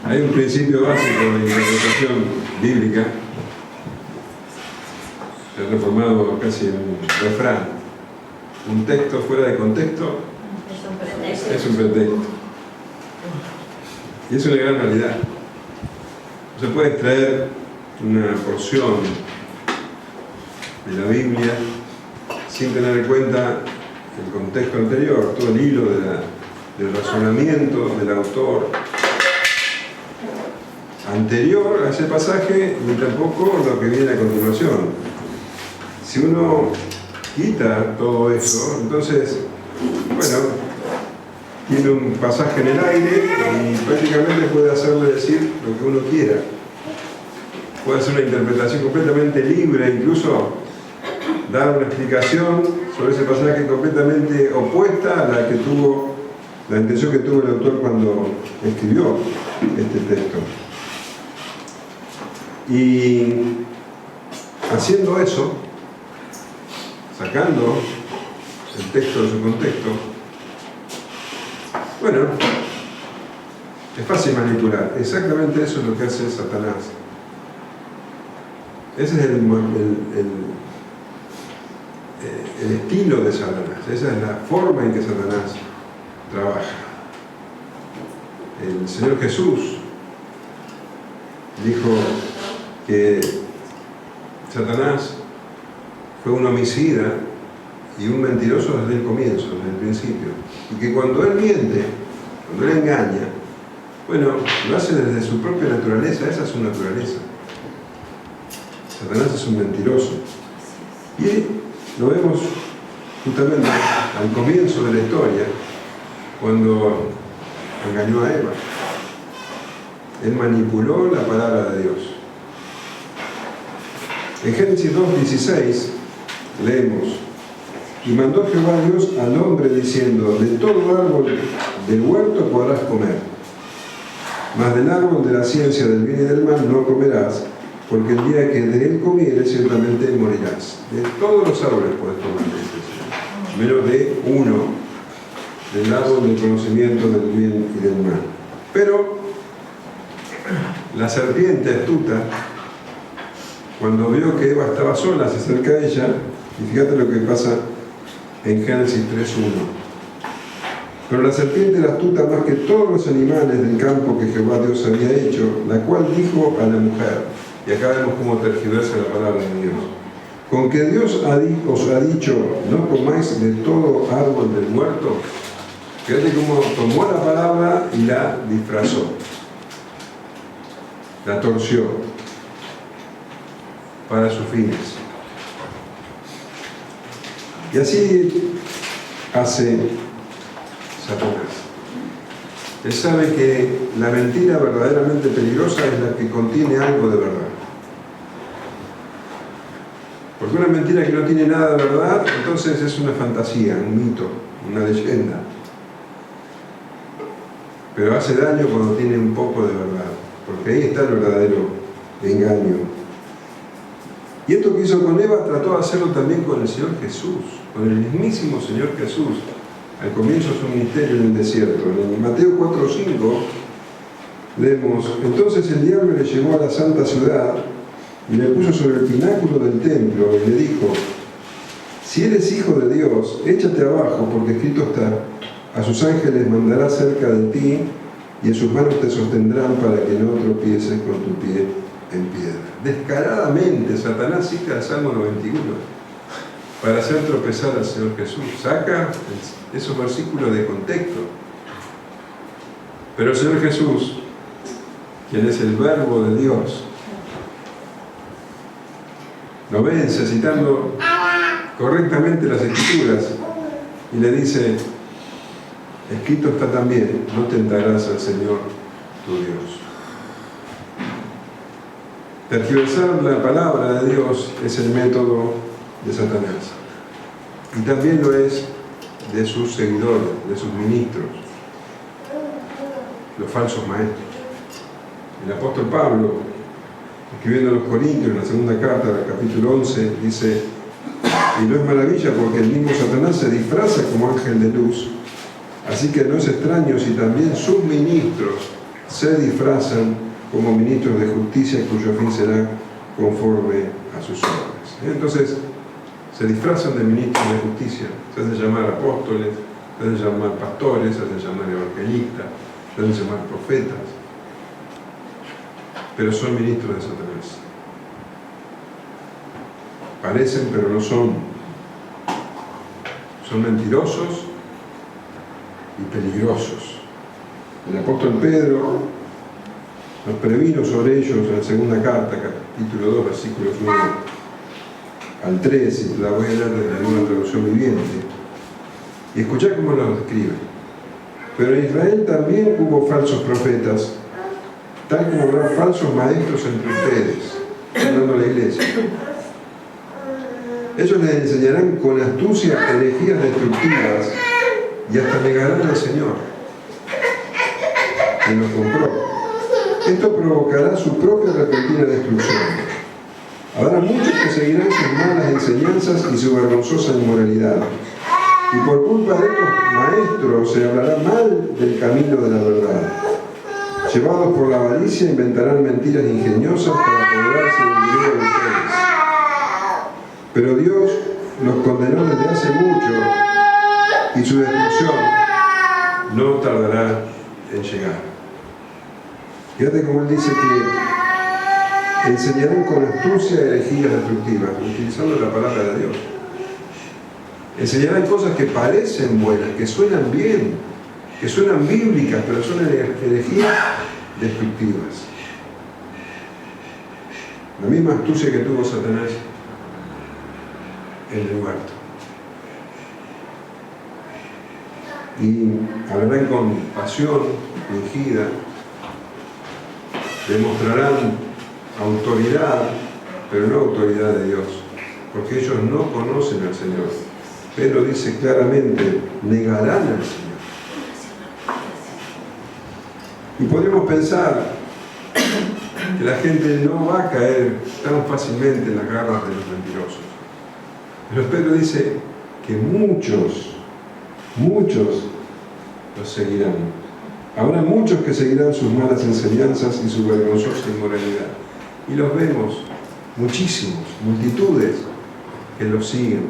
Hay un principio básico de interpretación bíblica, se ha transformado casi en un refrán. Un texto fuera de contexto es un pretexto. Y es una gran realidad. No se puede extraer una porción de la Biblia sin tener en cuenta el contexto anterior, todo el hilo del razonamiento del autor anterior a ese pasaje, ni tampoco lo que viene a continuación. Si uno quita todo eso, entonces, bueno, tiene un pasaje en el aire y prácticamente puede hacerle decir lo que uno quiera. Puede hacer una interpretación completamente libre, incluso dar una explicación sobre ese pasaje completamente opuesta a la intención que tuvo el autor cuando escribió este texto. Y haciendo eso, sacando el texto de su contexto, bueno, es fácil manipular. Exactamente eso es lo que hace Satanás. Ese es el estilo de Satanás, esa es la forma en que Satanás trabaja. El Señor Jesús dijo que Satanás fue un homicida y un mentiroso desde el comienzo, desde el principio, y que cuando él miente, cuando él engaña, bueno, lo hace desde su propia naturaleza, esa es su naturaleza. Satanás es un mentiroso. Y lo vemos justamente al comienzo de la historia, cuando engañó a Eva. Él manipuló la palabra de Dios. En Génesis 2:16 leemos: y mandó Jehová Dios al hombre diciendo: de todo árbol del huerto podrás comer, mas del árbol de la ciencia del bien y del mal no comerás, porque el día que de él comieres ciertamente morirás. De todos los árboles podés comer, menos de uno, del árbol del conocimiento del bien y del mal. Pero la serpiente astuta, cuando vio que Eva estaba sola, se acerca a ella, y fíjate lo que pasa en Génesis 3:1. Pero la serpiente era astuta más que todos los animales del campo que Jehová Dios había hecho, la cual dijo a la mujer, y acá vemos cómo tergiversa la palabra de Dios: con que Dios os ha dicho, no comáis de todo árbol del huerto. Fíjate cómo tomó la palabra y la disfrazó, la torció para sus fines. Y así hace Satanás. Él sabe que la mentira verdaderamente peligrosa es la que contiene algo de verdad. Porque una mentira que no tiene nada de verdad, entonces es una fantasía, un mito, una leyenda. Pero hace daño cuando tiene un poco de verdad, porque ahí está el verdadero engaño. Y esto que hizo con Eva, trató de hacerlo también con el Señor Jesús, con el mismísimo Señor Jesús, al comienzo de su ministerio en el desierto. En Mateo 4:5 leemos: entonces el diablo le llevó a la santa ciudad y le puso sobre el pináculo del templo y le dijo: si eres hijo de Dios, échate abajo, porque escrito está: a sus ángeles mandará cerca de ti y en sus manos te sostendrán para que no tropieces con tu pie en piedra. Descaradamente Satanás cita el Salmo 91 para hacer tropezar al Señor Jesús. Saca esos versículos de contexto. Pero el Señor Jesús, quien es el Verbo de Dios, lo vence citando correctamente las Escrituras y le dice: escrito está también, no tentarás al Señor tu Dios. Tergiversar la palabra de Dios es el método de Satanás. Y también lo es de sus seguidores, de sus ministros, los falsos maestros. El apóstol Pablo, escribiendo a los Corintios en la segunda carta, capítulo 11, dice: y no es maravilla, porque el mismo Satanás se disfraza como ángel de luz. Así que no es extraño si también sus ministros se disfrazan como ministros de justicia cuyo fin será conforme a sus obras. Entonces, se disfrazan de ministros de justicia, se hacen llamar apóstoles, se hacen llamar pastores, se hacen llamar evangelistas, se hacen llamar profetas, pero son ministros de Satanás. Parecen, pero no son. Son mentirosos y peligrosos. El apóstol Pedro nos previno sobre ellos en la segunda carta, capítulo 2, versículos 9 al 3, y la voy a leer desde una traducción viviente. Y escuchá cómo lo describe. Pero en Israel también hubo falsos profetas, tal como habrá falsos maestros entre ustedes, hablando a la iglesia. Ellos les enseñarán con astucia herejías destructivas y hasta negarán al Señor, quien los compró. Esto provocará su propia repentina destrucción. Habrá muchos que seguirán sus malas enseñanzas y su vergonzosa inmoralidad. Y por culpa de estos maestros se hablará mal del camino de la verdad. Llevados por la avaricia inventarán mentiras ingeniosas para apoderarse del dinero de ustedes. Pero Dios los condenó desde hace mucho y su destrucción no tardará en llegar. Fíjate cómo él dice que enseñarán con astucia herejías destructivas, utilizando la palabra de Dios. Enseñarán cosas que parecen buenas, que suenan bien, que suenan bíblicas, pero son herejías destructivas. La misma astucia que tuvo Satanás en el huerto. Y hablarán con pasión fingida, demostrarán autoridad, pero no autoridad de Dios, porque ellos no conocen al Señor. Pedro dice claramente, negarán al Señor. Y podemos pensar que la gente no va a caer tan fácilmente en las garras de los mentirosos. Pero Pedro dice que muchos los seguirán. Habrá muchos que seguirán sus malas enseñanzas y su vergonzosa inmoralidad. Y los vemos, muchísimos, multitudes que los siguen.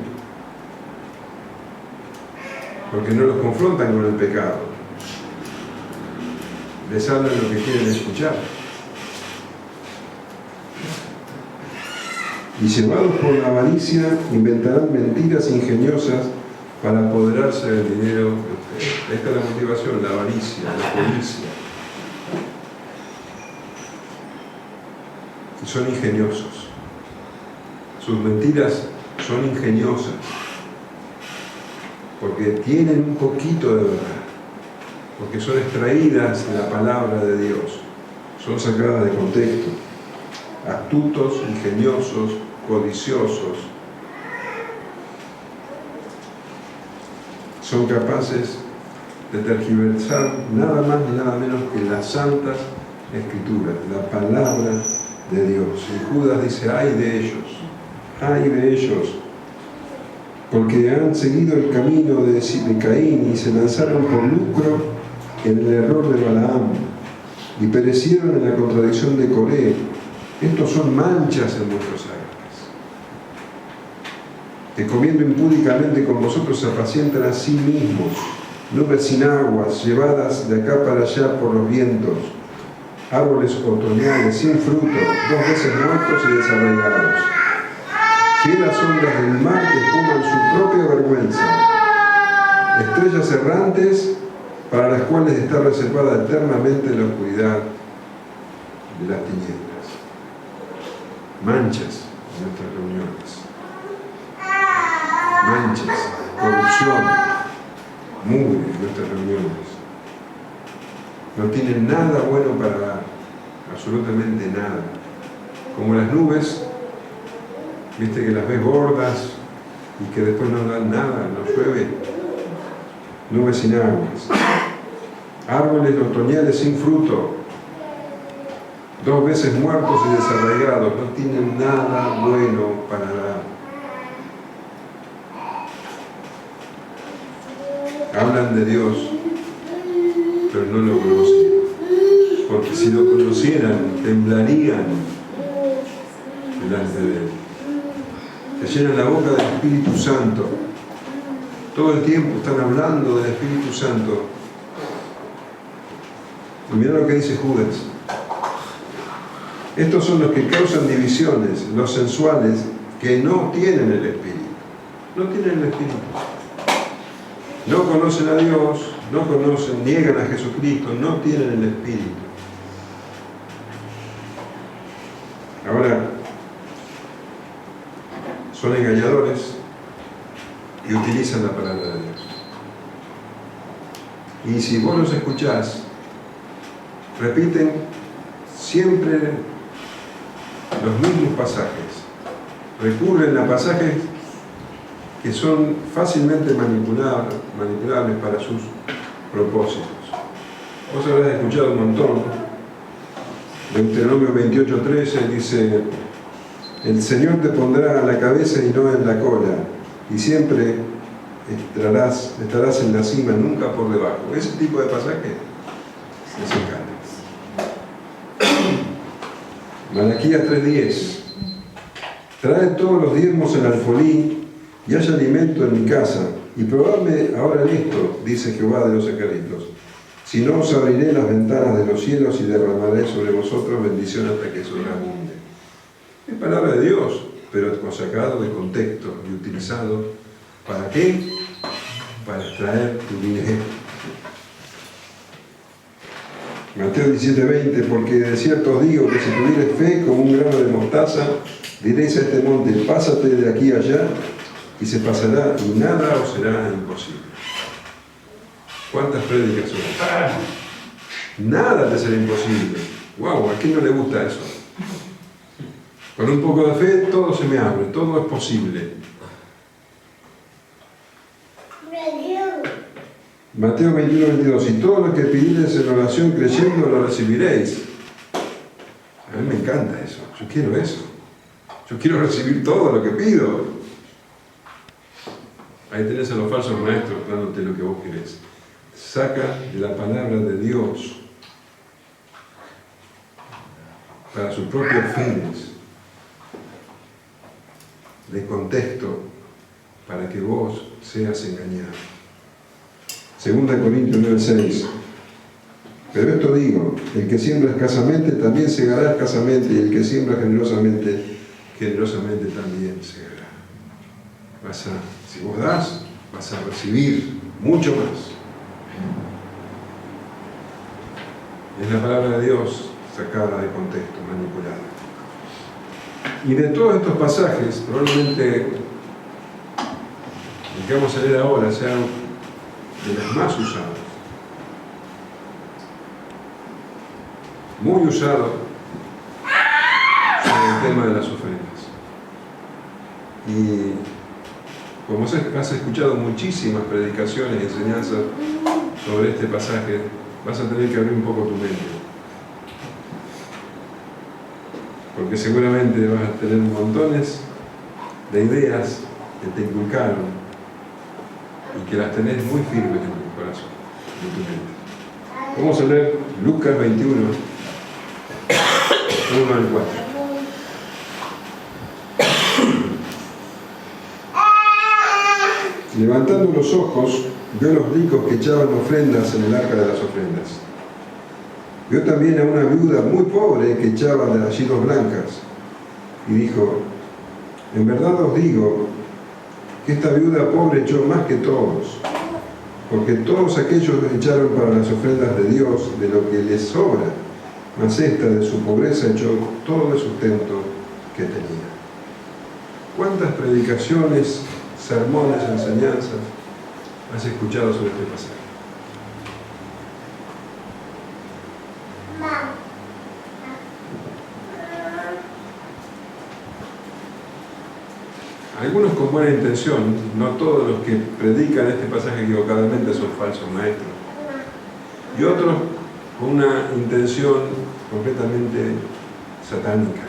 Porque no los confrontan con el pecado. Les hablan lo que quieren escuchar. Y llevados por la avaricia, inventarán mentiras ingeniosas para apoderarse del dinero de ustedes. Esta es la motivación, la avaricia, la codicia. Y son ingeniosos. Sus mentiras son ingeniosas, porque tienen un poquito de verdad, porque son extraídas de la palabra de Dios, son sacadas de contexto. Astutos, ingeniosos, codiciosos, son capaces de tergiversar nada más ni nada menos que las santas escrituras, la palabra de Dios. Y Judas dice, ay de ellos, porque han seguido el camino de Caín y se lanzaron por lucro en el error de Balaam y perecieron en la contradicción de Coré. Estos son manchas en vuestros aguas, que comiendo impúdicamente con vosotros se apacientan a sí mismos, nubes sin aguas, llevadas de acá para allá por los vientos, árboles otoñales sin fruto, 2 veces muertos y desarraigados. Fieras ondas del mar que espuman su propia vergüenza, estrellas errantes para las cuales está reservada eternamente la oscuridad de las tinieblas. Manchas en nuestras reuniones, manchas, corrupción, mugre en nuestras reuniones. No tienen nada bueno para dar, absolutamente nada. Como las nubes, viste que las ves gordas y que después no dan nada, no llueve. Nubes sin aguas, árboles otoñales sin fruto, 2 veces muertos y desarraigados, no tienen nada bueno para dar. Hablan de Dios, pero no lo conocen. porque si lo conocieran, temblarían delante de Él. Te llenan la boca del Espíritu Santo. Todo el tiempo están hablando del Espíritu Santo. Y mira lo que dice Judas. Estos son los que causan divisiones, los sensuales, que no tienen el Espíritu. No tienen el Espíritu. No conocen a Dios, no conocen, niegan a Jesucristo, no tienen el Espíritu. Ahora, son engañadores y utilizan la palabra de Dios. Y si vos los escuchás, repiten siempre los mismos pasajes, recurren a pasajes que son fácilmente manipulables para sus propósitos. Vos habrás escuchado un montón. Deuteronomio 28:13 dice: el Señor te pondrá a la cabeza y no en la cola, y siempre estarás en la cima, nunca por debajo. Ese tipo de pasaje les encanta. Malaquías 3:10: trae todos los diezmos en alfolí, y haya alimento en mi casa, y probadme ahora en esto, dice Jehová de los ejércitos. Si no, os abriré las ventanas de los cielos y derramaré sobre vosotros bendición hasta que sobreabunde. Es palabra de Dios, pero sacado de contexto y utilizado ¿para qué? Para extraer tu dinero. Mateo 17:20: porque de cierto os digo que si tuvieres fe como un grano de mostaza, diréis a este monte: pásate de aquí allá, y se pasará, y nada os será imposible. ¿Cuántas predicaciones? Nada te será imposible. ¡Wow! ¿A quién no le gusta eso? Con un poco de fe todo se me abre, todo es posible. Mateo 21:22: y todo lo que pidiereis en oración creyendo lo recibiréis. A mí me encanta eso, yo quiero eso. Yo quiero recibir todo lo que pido. Ahí tenés a los falsos maestros dándote lo que vos querés. Saca de la palabra de Dios para sus propios fines, de contexto, para que vos seas engañado. 2 Corintios 9:6: pero esto digo, el que siembra escasamente también segará escasamente, y el que siembra generosamente, generosamente también segará. Si vos das, vas a recibir mucho más. Es la palabra de Dios sacada de contexto, manipulada. Y de todos estos pasajes, probablemente el que vamos a leer ahora sea de los más usados. Muy usado sobre el tema de las ofrendas. Y como has escuchado muchísimas predicaciones y enseñanzas sobre este pasaje, vas a tener que abrir un poco tu mente. Porque seguramente vas a tener montones de ideas que te inculcaron y que las tenés muy firmes en tu corazón, en tu mente. Vamos a leer Lucas 21, 1 al 4. Levantando los ojos, vio a los ricos que echaban ofrendas en el arca de las ofrendas. Vio también a una viuda muy pobre que echaba de allí 2 blancas. Y dijo: en verdad os digo que esta viuda pobre echó más que todos, porque todos aquellos echaron para las ofrendas de Dios de lo que les sobra, mas esta de su pobreza echó todo el sustento que tenía. ¿Cuántas predicaciones, sermones, enseñanzas has escuchado sobre este pasaje? Algunos con buena intención, no todos los que predican este pasaje equivocadamente son falsos maestros. Y otros con una intención completamente satánica,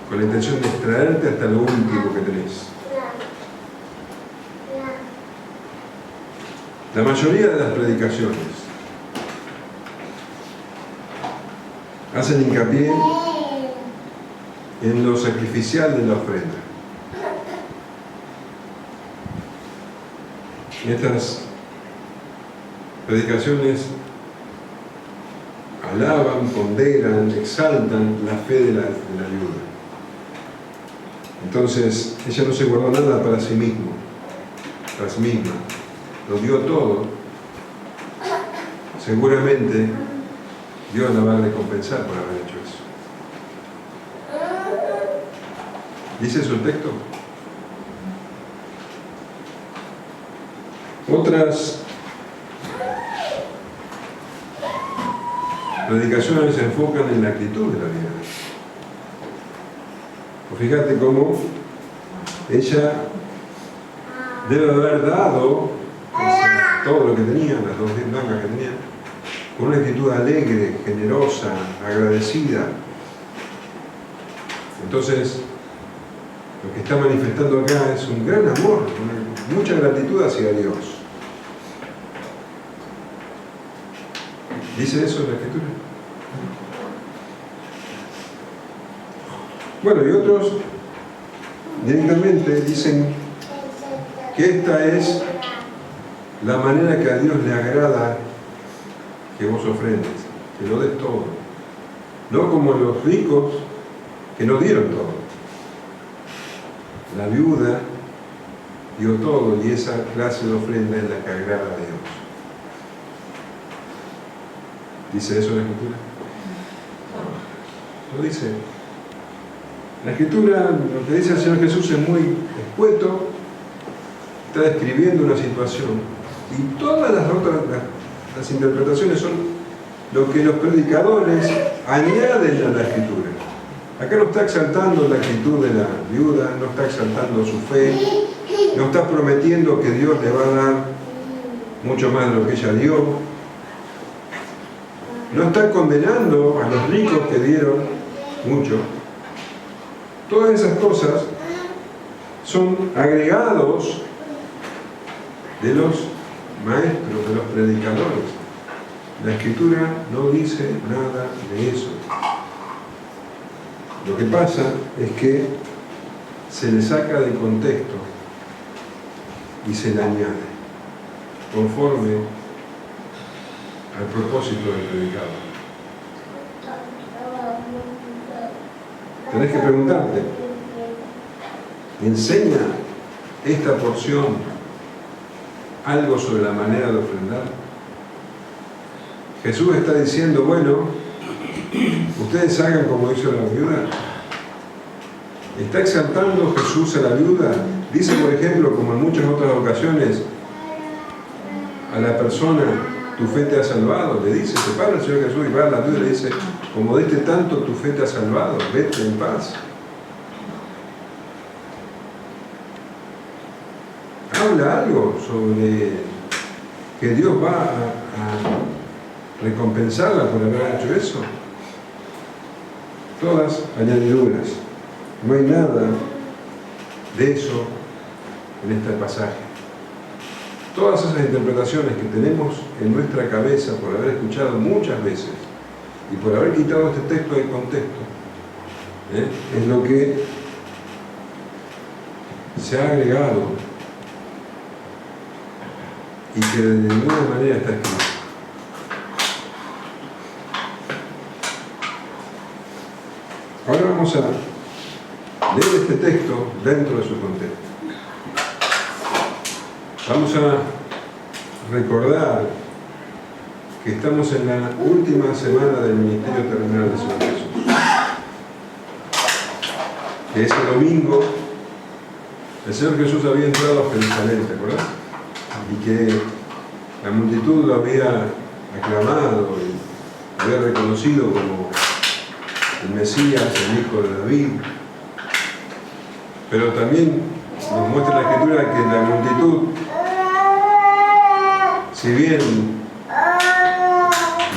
con la intención de extraerte hasta lo último que tenés. La mayoría de las predicaciones hacen hincapié en lo sacrificial de la ofrenda. Estas predicaciones alaban, ponderan, exaltan la fe de la viuda. Entonces, ella no se guardó nada para sí misma, lo dio todo. Seguramente Dios la va a recompensar por haber hecho eso. ¿Dice eso el texto? Otras predicaciones se enfocan en la actitud de la vida. Pues fíjate cómo ella debe haber dado todo lo que tenía, las 2 blancas que tenía, con una actitud alegre, generosa, agradecida. Entonces, lo que está manifestando acá es un gran amor, mucha gratitud hacia Dios. ¿Dice eso en la Escritura? Bueno, y otros directamente dicen que esta es la manera que a Dios le agrada que vos ofrendes, que lo des todo. No como los ricos que no dieron todo. La viuda dio todo y esa clase de ofrenda es la que agrada a Dios. ¿Dice eso la Escritura? Lo dice. La Escritura, lo que dice el Señor Jesús es muy escueto, está describiendo una situación y todas las otras, las interpretaciones son lo que los predicadores añaden a la Escritura. Acá no está exaltando la actitud de la viuda, no está exaltando su fe, no está prometiendo que Dios le va a dar mucho más de lo que ella dio, no está condenando a los ricos que dieron mucho. Todas esas cosas son agregados de los maestros, de los predicadores. La Escritura no dice nada de eso. Lo que pasa es que se le saca de contexto y se le añade, conforme al propósito del predicador. Tenés que preguntarte, ¿enseña esta porción algo sobre la manera de ofrendar? Jesús está diciendo, bueno, ustedes hagan como hizo la viuda. ¿Está exaltando Jesús a la viuda? Dice, por ejemplo, como en muchas otras ocasiones, a la persona, tu fe te ha salvado. Le dice, se para el Señor Jesús y va a la viuda y le dice, como diste tanto, tu fe te ha salvado, vete en paz. Habla algo sobre que Dios va a recompensarla por haber hecho eso. Todas añadiduras. No hay nada de eso en este pasaje. Todas esas interpretaciones que tenemos en nuestra cabeza por haber escuchado muchas veces y por haber quitado este texto del contexto, es lo que se ha agregado y que de ninguna manera está escrito. Ahora vamos a leer este texto dentro de su contexto. Vamos a recordar que estamos en la última semana del ministerio terrenal del Señor Jesús. Que ese domingo el Señor Jesús había entrado a Jerusalén, ¿te acuerdas? Y que la multitud lo había aclamado y había reconocido como el Mesías, el Hijo de David. Pero también nos muestra la Escritura que la multitud, si bien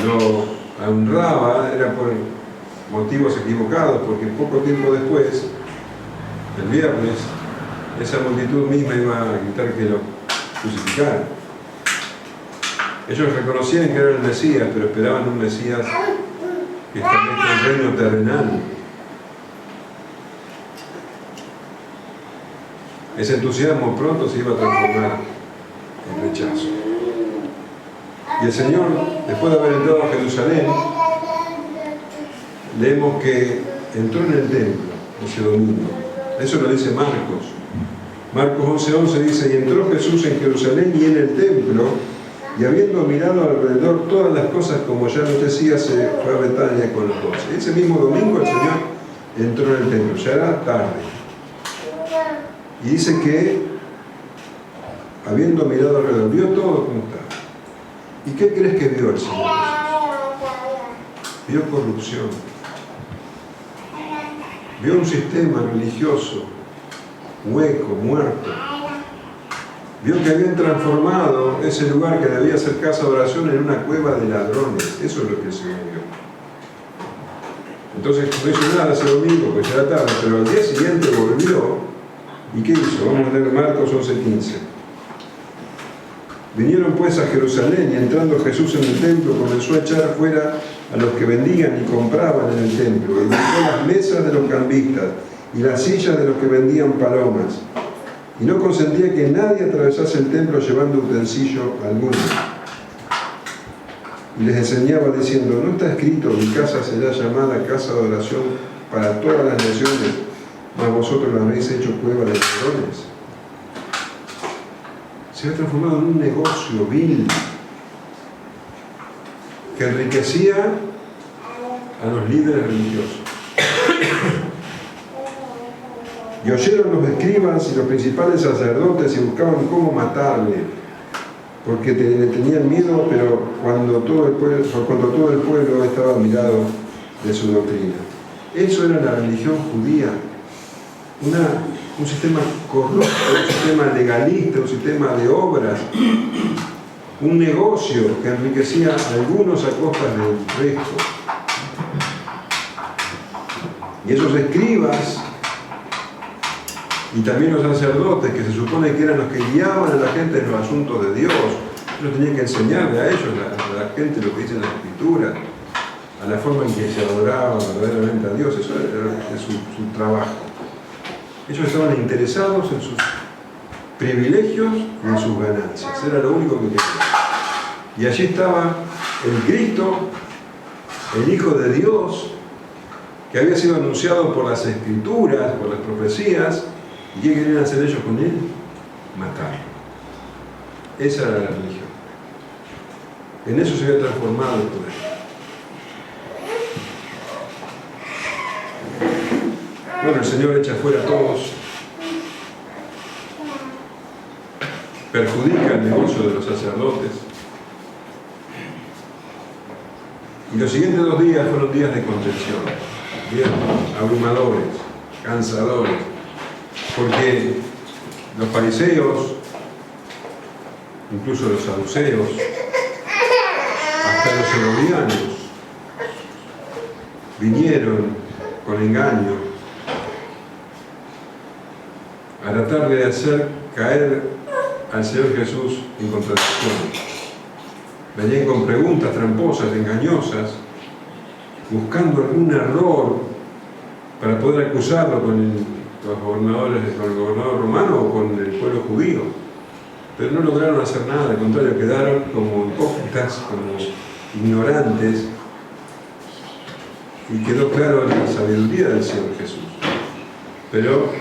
lo honraba, era por motivos equivocados, porque poco tiempo después, el viernes, esa multitud misma iba a gritar que lo crucificaran. Ellos reconocían que era el Mesías, pero esperaban un Mesías que establezca un reino terrenal. Ese entusiasmo pronto se iba a transformar en rechazo. Y el Señor, después de haber entrado a Jerusalén, leemos que entró en el templo ese domingo. Eso lo dice Marcos. Marcos 11:11 dice: y entró Jesús en Jerusalén y en el templo, y habiendo mirado alrededor todas las cosas como ya anochecía, se fue a Betania con los 12. Ese mismo domingo el Señor entró en el templo, ya era tarde. Y dice que, habiendo mirado alrededor, vio todo como estaba. ¿Y qué crees que vio el Señor Jesús? Vio corrupción. Vio un sistema religioso hueco, muerto. Vio que habían transformado ese lugar que debía ser casa de oración en una cueva de ladrones. Eso es lo que el Señor vio. Entonces no hizo nada ese domingo, pues ya era tarde, pero al día siguiente volvió. ¿Y qué hizo? Vamos a leer Marcos 11:15. Vinieron pues a Jerusalén, y entrando Jesús en el templo comenzó a echar fuera a los que vendían y compraban en el templo, y dejó las mesas de los cambistas y las sillas de los que vendían palomas, y no consentía que nadie atravesase el templo llevando utensilio alguno. Y les enseñaba diciendo: ¿no está escrito, mi casa será llamada casa de oración para todas las naciones, mas vosotros la habéis hecho cueva de ladrones? Se ha transformado en un negocio vil que enriquecía a los líderes religiosos. Y oyeron los escribas y los principales sacerdotes y buscaban cómo matarle, porque le tenían miedo, pero cuando todo el pueblo estaba admirado de su doctrina. Eso era la religión judía, un sistema corrupto, un sistema legalista, un sistema de obras, un negocio que enriquecía a algunos a costas del resto. Y esos escribas y también los sacerdotes, que se supone que eran los que guiaban a la gente en los asuntos de Dios, ellos tenían que enseñarle a ellos, a la gente, lo que dice la Escritura, a la forma en que se adoraba verdaderamente a Dios. Eso era su trabajo. Ellos estaban interesados en sus privilegios y en sus ganancias. Era lo único que querían. Y allí estaba el Cristo, el Hijo de Dios, que había sido anunciado por las Escrituras, por las profecías. ¿Y qué querían hacer ellos con él? Matarlo. Esa era la religión. En eso se había transformado el poder. Bueno, el Señor echa fuera a todos, perjudica el negocio de los sacerdotes. Y los siguientes 2 días fueron días de contención, días abrumadores, cansadores, porque los fariseos, incluso los saduceos, hasta los herodianos, vinieron con engaño a tratar de hacer caer al Señor Jesús en contradicción. Venían con preguntas tramposas, engañosas, buscando algún error para poder acusarlo con el gobernador romano o con el pueblo judío. Pero no lograron hacer nada, al contrario, quedaron como hipócritas, como ignorantes, y quedó claro la sabiduría del Señor Jesús. Pero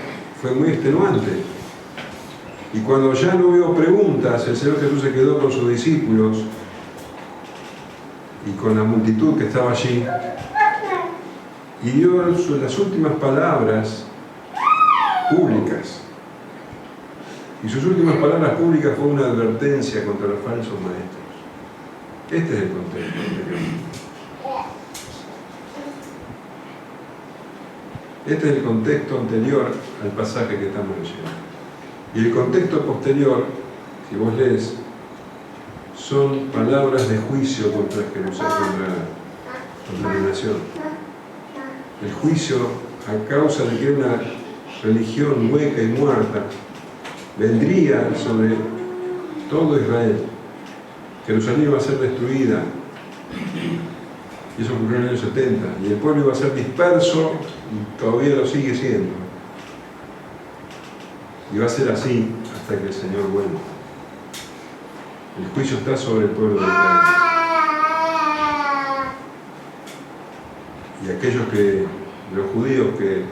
fue muy extenuante. Y cuando ya no hubo preguntas, el Señor Jesús se quedó con sus discípulos y con la multitud que estaba allí, y dio las últimas palabras públicas. Y sus últimas palabras públicas fue una advertencia contra los falsos maestros. Este es el contexto anterior. Este es el contexto anterior al pasaje que estamos leyendo. Y el contexto posterior, si vos lees, son palabras de juicio contra Jerusalén, contra la nación. El juicio a causa de que una religión hueca y muerta vendría sobre todo Israel. Jerusalén iba a ser destruida. Y eso ocurrió en el año 70. Y el pueblo iba a ser disperso, y todavía lo sigue siendo. Y va a ser así hasta que el Señor vuelva. El juicio está sobre el pueblo de Israel. Y aquellos los judíos que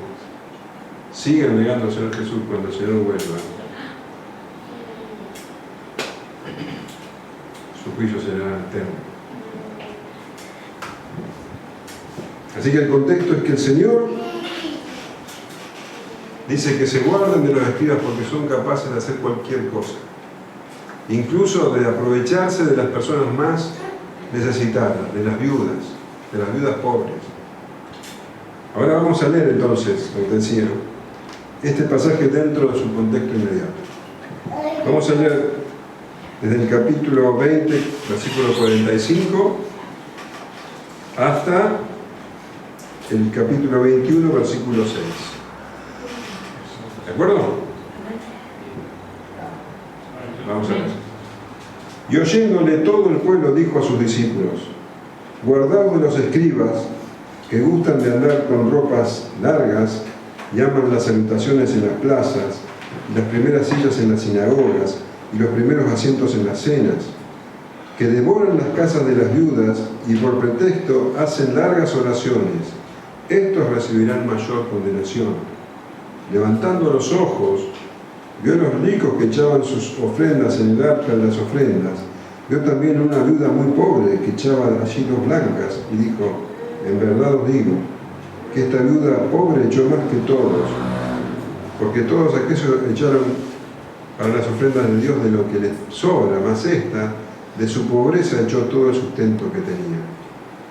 siguen negando al Señor Jesús cuando el Señor vuelva, su juicio será eterno. Así que el contexto es que el Señor dice que se guarden de los escribas porque son capaces de hacer cualquier cosa, incluso de aprovecharse de las personas más necesitadas, de las viudas pobres. Ahora vamos a leer entonces, como te decía, este pasaje dentro de su contexto inmediato. Vamos a leer desde el capítulo 20, versículo 45, hasta el capítulo 21, versículo 6. ¿De acuerdo? Vamos a ver. Y oyéndole todo el pueblo dijo a sus discípulos: guardaos de los escribas que gustan de andar con ropas largas, llaman las salutaciones en las plazas, las primeras sillas en las sinagogas y los primeros asientos en las cenas, que devoran las casas de las viudas y por pretexto hacen largas oraciones. Estos recibirán mayor condenación. Levantando los ojos, vio a los ricos que echaban sus ofrendas en el arca de las ofrendas. Vio también una viuda muy pobre que echaba allí 2 blancas y dijo: en verdad os digo que esta viuda pobre echó más que todos, porque todos aquellos echaron para las ofrendas de Dios de lo que les sobra, más esta, de su pobreza echó todo el sustento que tenía.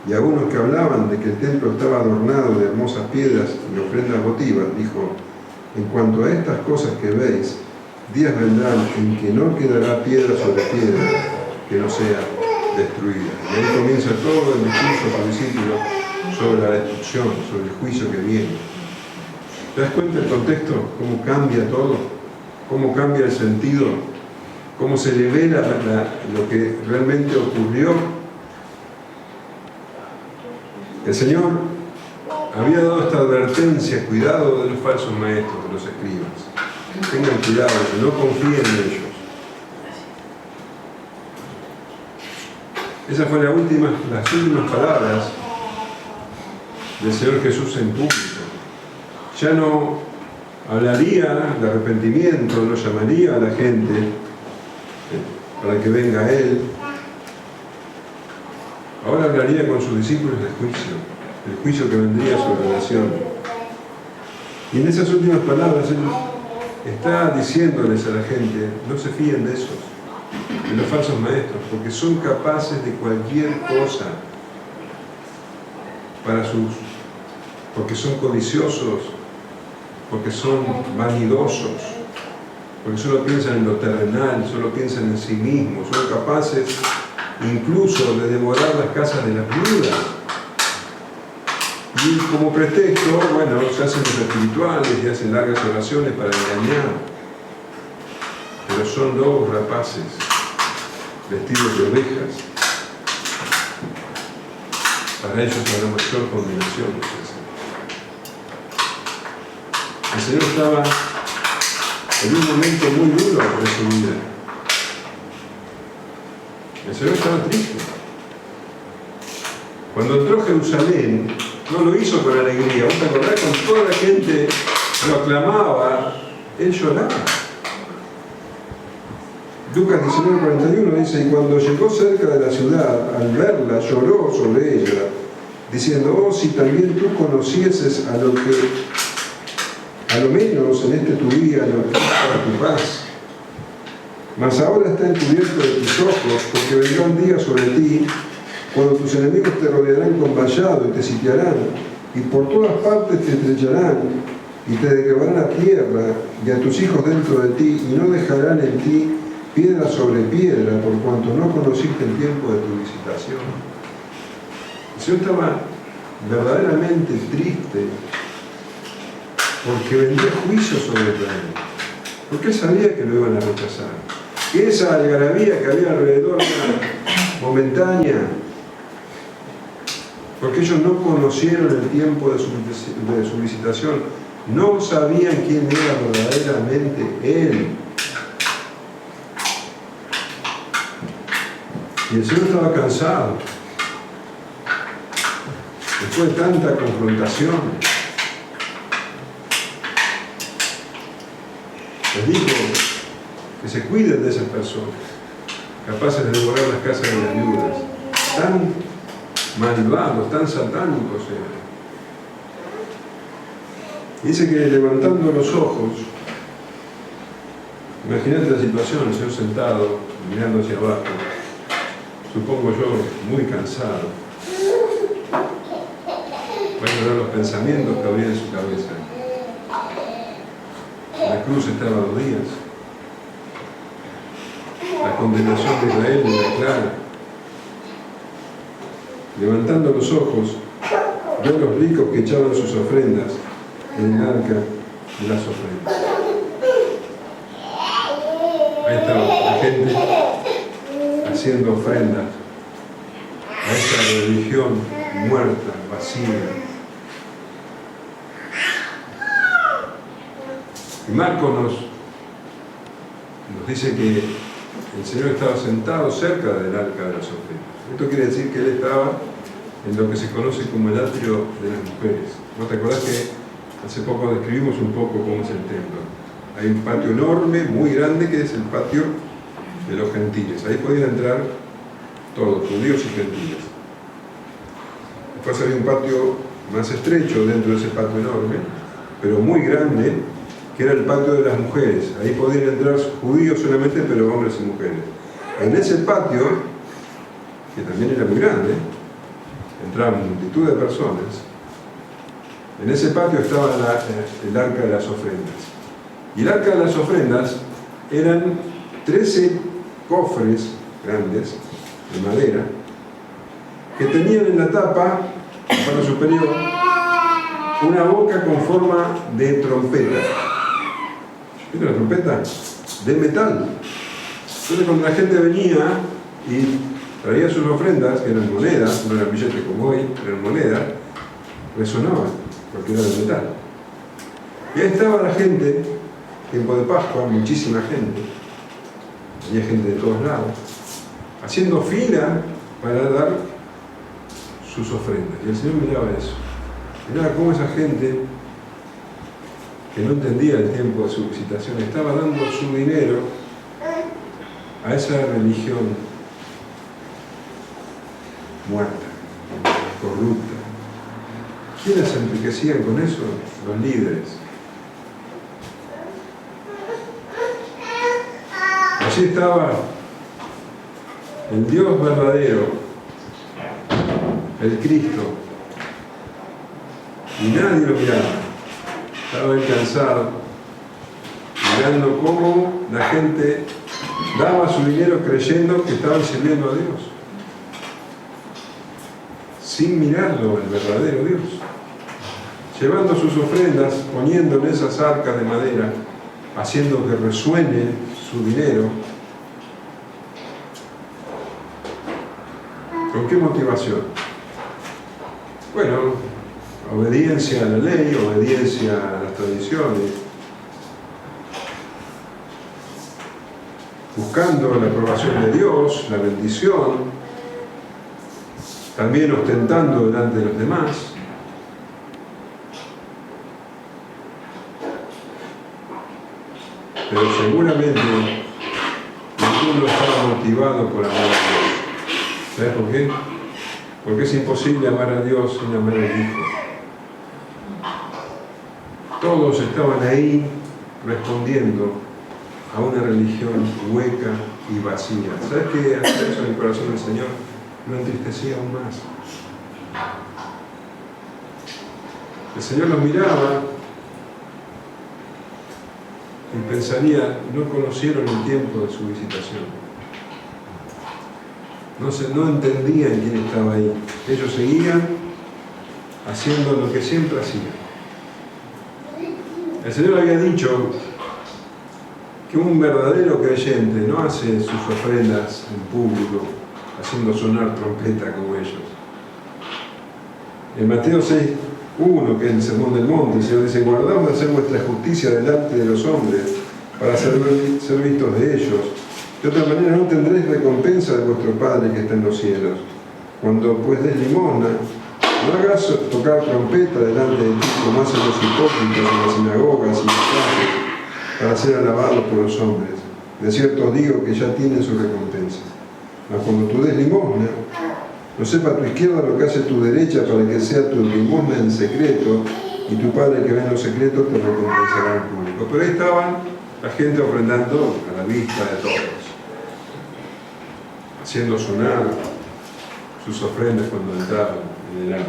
Y a unos que hablaban de que el templo estaba adornado de hermosas piedras y ofrendas votivas, dijo: en cuanto a estas cosas que veis, días vendrán en que no quedará piedra sobre piedra que no sea destruida. Y ahí comienza todo el discurso de los discípulos sobre la destrucción, sobre el juicio que viene. ¿Te das cuenta del contexto? ¿Cómo cambia todo? ¿Cómo cambia el sentido? ¿Cómo se revela lo que realmente ocurrió? El Señor había dado esta advertencia: cuidado de los falsos maestros, de los escribas. Tengan cuidado, que no confíen en ellos. Esas fueron las últimas palabras del Señor Jesús en público. Ya no hablaría de arrepentimiento, no llamaría a la gente para que venga a Él. Ahora hablaría con sus discípulos del juicio, el juicio que vendría sobre la nación. Y en esas últimas palabras Él está diciéndoles a la gente: no se fíen de esos, de los falsos maestros, porque son capaces de cualquier cosa porque son codiciosos, porque son vanidosos, porque solo piensan en lo terrenal, solo piensan en sí mismos, son capaces incluso de devorar las casas de las viudas. Y como pretexto, bueno, se hacen los espirituales y hacen largas oraciones para engañar. Pero son lobos rapaces, vestidos de ovejas. Para ellos habrá mayor condenación. El Señor estaba en un momento muy duro de su vida. El Señor estaba triste. Cuando entró a Jerusalén, no lo hizo con alegría. ¿Vos te acordás? Con toda la gente lo aclamaba, Él lloraba. Lucas 19:41 dice: y cuando llegó cerca de la ciudad, al verla, lloró sobre ella, diciendo: oh, si también tú conocieses a lo menos en este tu día lo que es para tu paz. Mas ahora está encubierto de tus ojos, porque vendrá un día sobre ti cuando tus enemigos te rodearán con vallado y te sitiarán, y por todas partes te estrecharán y te declavarán a tierra y a tus hijos dentro de ti, y no dejarán en ti piedra sobre piedra, por cuanto no conociste el tiempo de tu visitación. El Señor estaba verdaderamente triste porque vendría juicio sobre Israel, porque Él sabía que lo iban a rechazar, que esa algarabía que había alrededor era momentánea, porque ellos no conocieron el tiempo de su visitación, no sabían quién era verdaderamente Él. Y el Señor estaba cansado. Después de tanta confrontación, les dijo que se cuiden de esas personas, capaces de devorar las casas de las viudas. Tan malvados, tan satánicos eran. Dice que levantando los ojos, imagínate la situación, el Señor sentado, mirando hacia abajo, supongo yo, muy cansado. Van a ver los pensamientos que habría en su cabeza. La cruz estaba a 2 días. La condenación de Israel era clara. Levantando los ojos, vio a los ricos que echaban sus ofrendas en el arca de las ofrendas. Ahí estaba la gente haciendo ofrendas a esa religión muerta, vacía. Y Marcos nos dice que el Señor estaba sentado cerca del arca de las ofrendas. Esto quiere decir que Él estaba en lo que se conoce como el atrio de las mujeres. ¿No te acordás que hace poco describimos un poco cómo es el templo? Hay un patio enorme, muy grande, que es el patio de los gentiles. Ahí podían entrar todos, judíos y gentiles. Después había un patio más estrecho dentro de ese patio enorme, pero muy grande, que era el patio de las mujeres. Ahí podían entrar judíos solamente, pero hombres y mujeres. En ese patio, que también era muy grande, entraban multitud de personas. En ese patio estaba el arca de las ofrendas. Y el arca de las ofrendas eran 13 cofres grandes, de madera, que tenían en la tapa, en la parte superior, una boca con forma de trompeta. ¿Viste la trompeta? De metal. Entonces cuando la gente venía y traía sus ofrendas, que eran monedas, no eran billetes como hoy, eran monedas, resonaban, porque era de metal. Y ahí estaba la gente, tiempo de Pascua, muchísima gente, había gente de todos lados, haciendo fila para dar sus ofrendas. Y el Señor miraba eso. Miraba cómo esa gente, que no entendía el tiempo de su visitación, estaba dando su dinero a esa religión muerta, corrupta. ¿Quiénes se enriquecían con eso? Los líderes. Allí estaba el Dios verdadero, el Cristo, y nadie lo miraba. Estaba él cansado, mirando cómo la gente daba su dinero creyendo que estaban sirviendo a Dios, sin mirarlo, el verdadero Dios, llevando sus ofrendas, poniendo en esas arcas de madera, haciendo que resuene su dinero. ¿Con qué motivación? Bueno, obediencia a la ley, obediencia a las tradiciones, buscando la aprobación de Dios, la bendición, también ostentando delante de los demás. Pero seguramente ninguno estaba motivado por amar a Dios. ¿Sabes por qué? Porque es imposible amar a Dios sin amar al Hijo. Todos estaban ahí respondiendo a una religión hueca y vacía. ¿Sabes qué hace eso en el corazón del Señor? Lo entristecía aún más. El Señor los miraba y pensaría, no conocieron el tiempo de su visitación. No entendían quién estaba ahí. Ellos seguían haciendo lo que siempre hacían. El Señor había dicho que un verdadero creyente no hace sus ofrendas en público haciendo sonar trompeta como ellos. En Mateo 6:1, que es el Sermón del Monte, el Señor dice: guardaos de hacer vuestra justicia delante de los hombres, para ser vistos de ellos. De otra manera no tendréis recompensa de vuestro Padre que está en los cielos. Cuando pues des limosna, no hagas tocar trompeta delante de ti como hacen los hipócritas en las sinagogas y las calles, para ser alabados por los hombres. De cierto os digo que ya tienen su recompensa. Mas cuando tú des limosna, no sepa tu izquierda lo que hace tu derecha, para que sea tu limosna en secreto, y tu Padre que ve en lo secreto te recompensará en público. Pero ahí estaban la gente ofrendando a la vista de todos, haciendo sonar sus ofrendas cuando entraban en el arca.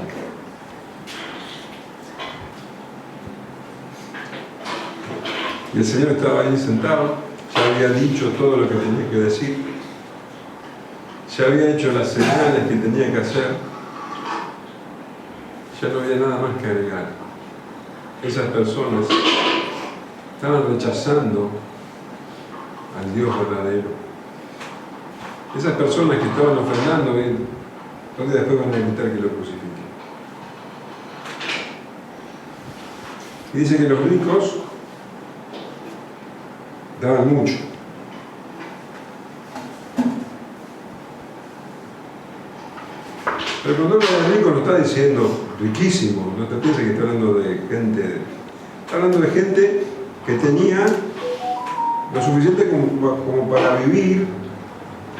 Y el Señor estaba ahí sentado, ya había dicho todo lo que tenía que decir, ya había hecho las señales que tenía que hacer, ya no había nada más que agregar. Esas personas estaban rechazando al Dios verdadero. Esas personas que estaban ofrendando, ¿dónde después van a evitar que lo crucifiquen? Y dice que los ricos daban mucho. Pero cuando habla de rico no está diciendo riquísimo, no te pienses que está hablando de gente, está hablando de gente que tenía lo suficiente como para vivir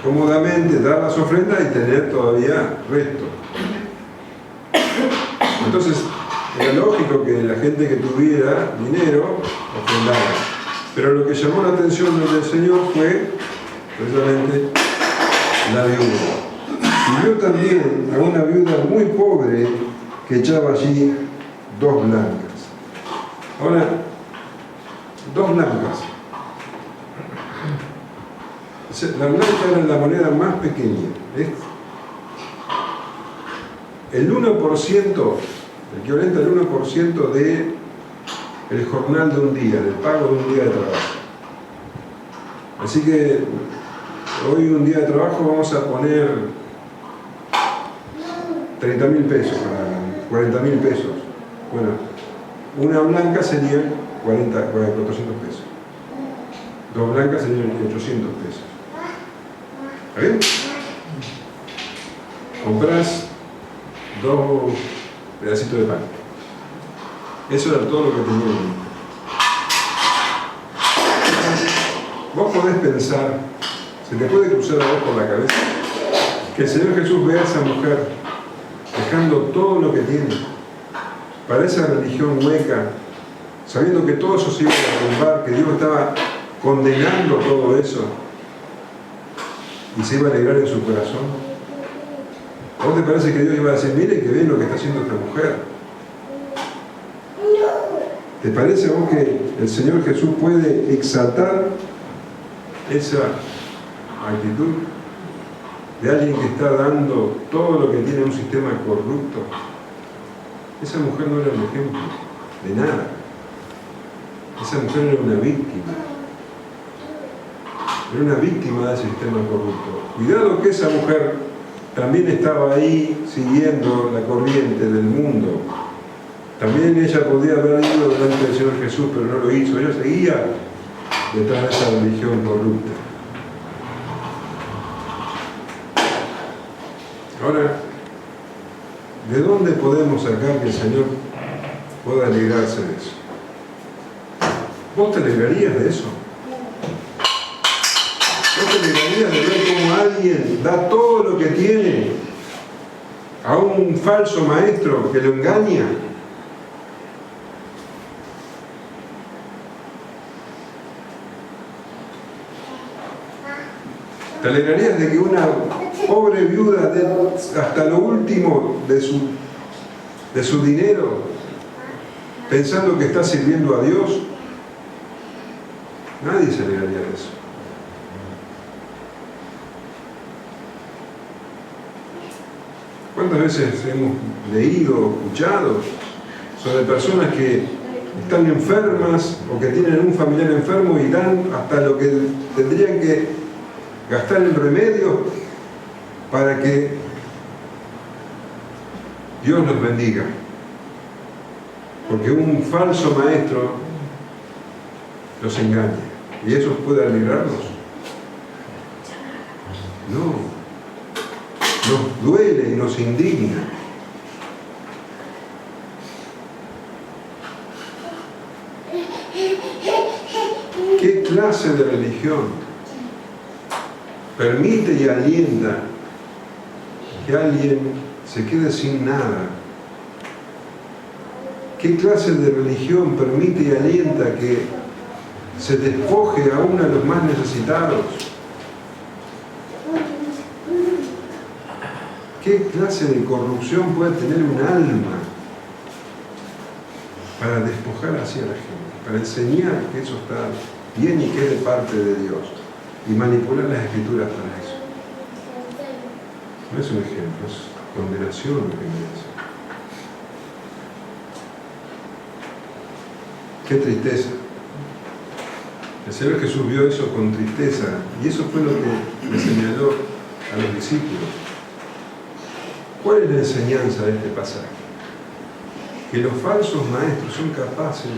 cómodamente, dar las ofrendas y tener todavía resto. Entonces, era lógico que la gente que tuviera dinero ofrendara. Pero lo que llamó la atención del Señor fue precisamente la viuda. Y vio también a una viuda muy pobre que echaba allí 2 blancas. Ahora, 2 blancas. La blanca era la moneda más pequeña. El 1%, el equivalente al 1% del jornal de un día, del pago de un día de trabajo. Así que hoy un día de trabajo vamos a poner 30.000 pesos, 40.000 pesos. Bueno, una blanca sería 400 pesos. 2 blancas serían 800 pesos. ¿Está bien? Comprás 2 pedacitos de pan. Eso era todo lo que tenía. Vos podés pensar, se te puede cruzar a vos por la cabeza, que el Señor Jesús vea a esa mujer dejando todo lo que tiene para esa religión hueca, sabiendo que todo eso se iba a derrumbar, que Dios estaba condenando todo eso y se iba a alegrar en su corazón. ¿A vos te parece que Dios iba a decir: mire que bien lo que está haciendo esta mujer? ¿Te parece a vos que el Señor Jesús puede exaltar esa actitud de alguien que está dando todo lo que tiene a un sistema corrupto? Esa mujer no era un ejemplo de nada. Esa mujer era una víctima. Era una víctima del sistema corrupto. Cuidado que esa mujer también estaba ahí siguiendo la corriente del mundo. También ella podía haber ido delante del Señor Jesús, pero no lo hizo. Ella seguía detrás de esa religión corrupta. Ahora, ¿de dónde podemos sacar que el Señor pueda alegrarse de eso? ¿Vos te alegrarías de eso? ¿Vos te alegrarías de ver cómo alguien da todo lo que tiene a un falso maestro que lo engaña? ¿Te alegrarías de que una pobre viuda dé hasta lo último de su dinero, pensando que está sirviendo a Dios? Nadie se alegraría de eso. ¿Cuántas veces hemos leído o escuchado sobre personas que están enfermas o que tienen un familiar enfermo y dan hasta lo que tendrían que gastar en remedios para que Dios los bendiga. Porque un falso maestro los engaña. ¿Y eso puede alegrarnos? No. Nos duele y nos indigna. ¿Qué clase de religión permite y alienta que alguien se quede sin nada? ¿Qué clase de religión permite y alienta que se despoje a uno de los más necesitados? ¿Qué clase de corrupción puede tener un alma para despojar así a la gente? Para enseñar que eso está bien y que es de parte de Dios. Y manipular las escrituras para eso. No es un ejemplo, es condenación lo que me dice. Qué tristeza. El Señor Jesús vio eso con tristeza y eso fue lo que le señaló a los discípulos. ¿Cuál es la enseñanza de este pasaje? Que los falsos maestros son capaces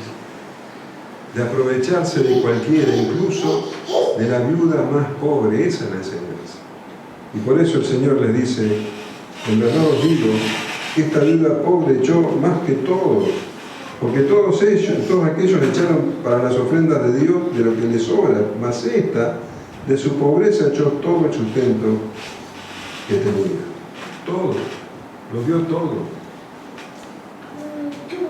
de aprovecharse de cualquiera, incluso de la viuda más pobre. Esa es la enseñanza. Y por eso el Señor les dice, en verdad os digo, que esta viuda pobre echó más que todos, porque todos aquellos echaron para las ofrendas de Dios de lo que les sobra, mas esta, de su pobreza, echó todo el sustento que tenía. Todo, lo dio todo.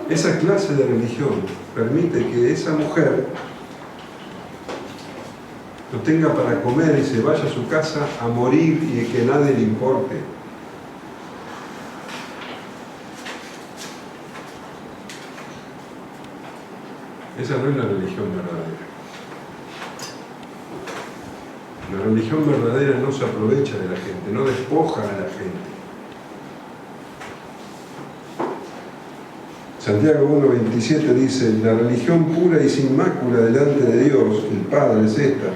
Esa clase de religión permite que esa mujer no tenga para comer y se vaya a su casa a morir y que nadie le importe. Esa no es la religión verdadera. La religión verdadera no se aprovecha de la gente, no despoja a la gente. Santiago 1:27 dice, la religión pura y sin mácula delante de Dios, el Padre, es esta,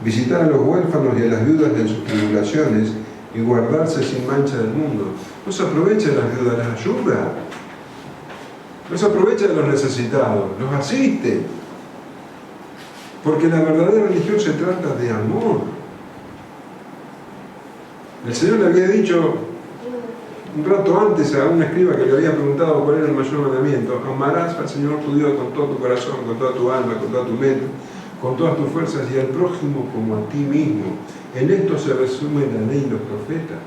visitar a los huérfanos y a las viudas en sus tribulaciones y guardarse sin mancha del mundo. No se aprovecha de las viudas, las ayuda. No se aprovecha de los necesitados, los asiste. Porque la verdadera religión se trata de amor. El Señor le había dicho un rato antes a un escriba que le había preguntado cuál era el mayor mandamiento: amarás al Señor tu Dios con todo tu corazón, con toda tu alma, con toda tu mente, con todas tus fuerzas, y al prójimo como a ti mismo. En esto se resume la ley y los profetas.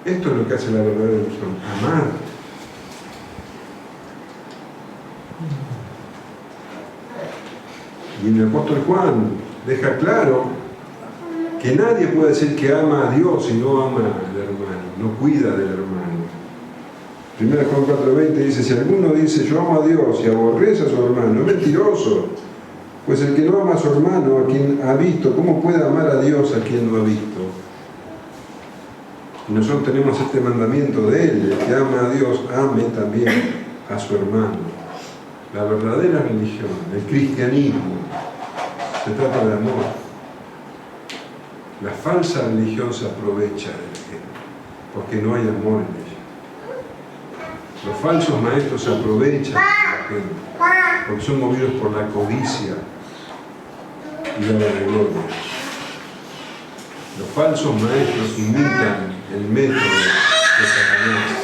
Esto es lo que hace la verdadera religión: amar. Y el apóstol Juan deja claro que nadie puede decir que ama a Dios y no ama al hermano, no cuida del hermano. 1 Juan 4:20 dice, si alguno dice yo amo a Dios y aborrece a su hermano, es mentiroso. Pues el que no ama a su hermano, a quien ha visto, ¿cómo puede amar a Dios a quien no ha visto? Y nosotros tenemos este mandamiento de Él: el que ama a Dios, ame también a su hermano. La verdadera religión, el cristianismo, se trata de amor. La falsa religión se aprovecha de la gente, porque no hay amor en ella. Los falsos maestros se aprovechan de la gente, porque son movidos por la codicia y la vanagloria. Los falsos maestros imitan el método de Satanás.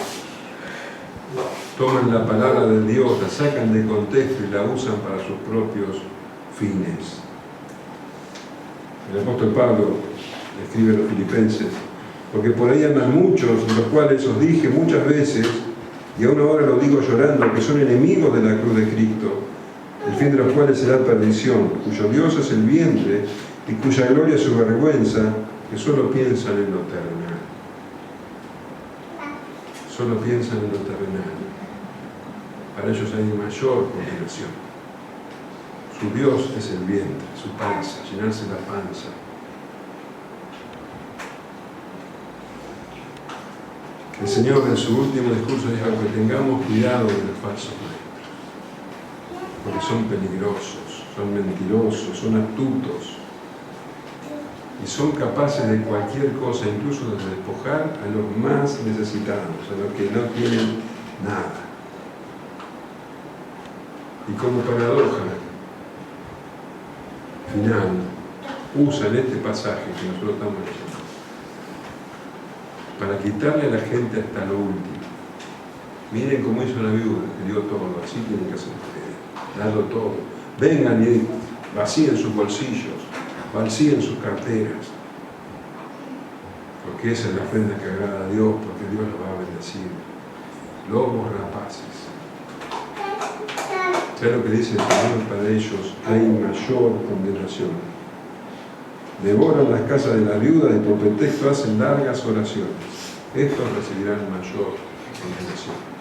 Toman la palabra de Dios, la sacan de contexto y la usan para sus propios fines. El apóstol Pablo escribe a los filipenses, porque por ahí andan muchos, los cuales os dije muchas veces, y aún ahora lo digo llorando, que son enemigos de la cruz de Cristo, el fin de los cuales será perdición, cuyo Dios es el vientre y cuya gloria es su vergüenza, que solo piensan en lo terrenal. Solo piensan en lo terrenal. Para ellos hay mayor condenación. Su Dios es el vientre, su panza, llenarse la panza. El Señor en su último discurso dijo que tengamos cuidado de los falsos maestros, porque son peligrosos, son mentirosos, son astutos. y son capaces de cualquier cosa, incluso de despojar a los más necesitados, a los que no tienen nada. Y como paradoja final, usan este pasaje que nosotros estamos leyendo para quitarle a la gente hasta lo último. Miren cómo hizo la viuda, que dio todo, así tienen que hacer ustedes, darlo todo. Vengan y vacíen sus bolsillos, vacíen sus carteras, porque esa es la ofrenda que agrada a Dios, porque Dios los va a bendecir. Lobos rapaces. ¿Sabes lo que dice el Señor? Para ellos hay mayor condenación. Devoran las casas de la viuda y por pretexto hacen largas oraciones. Estos recibirán mayor condenación.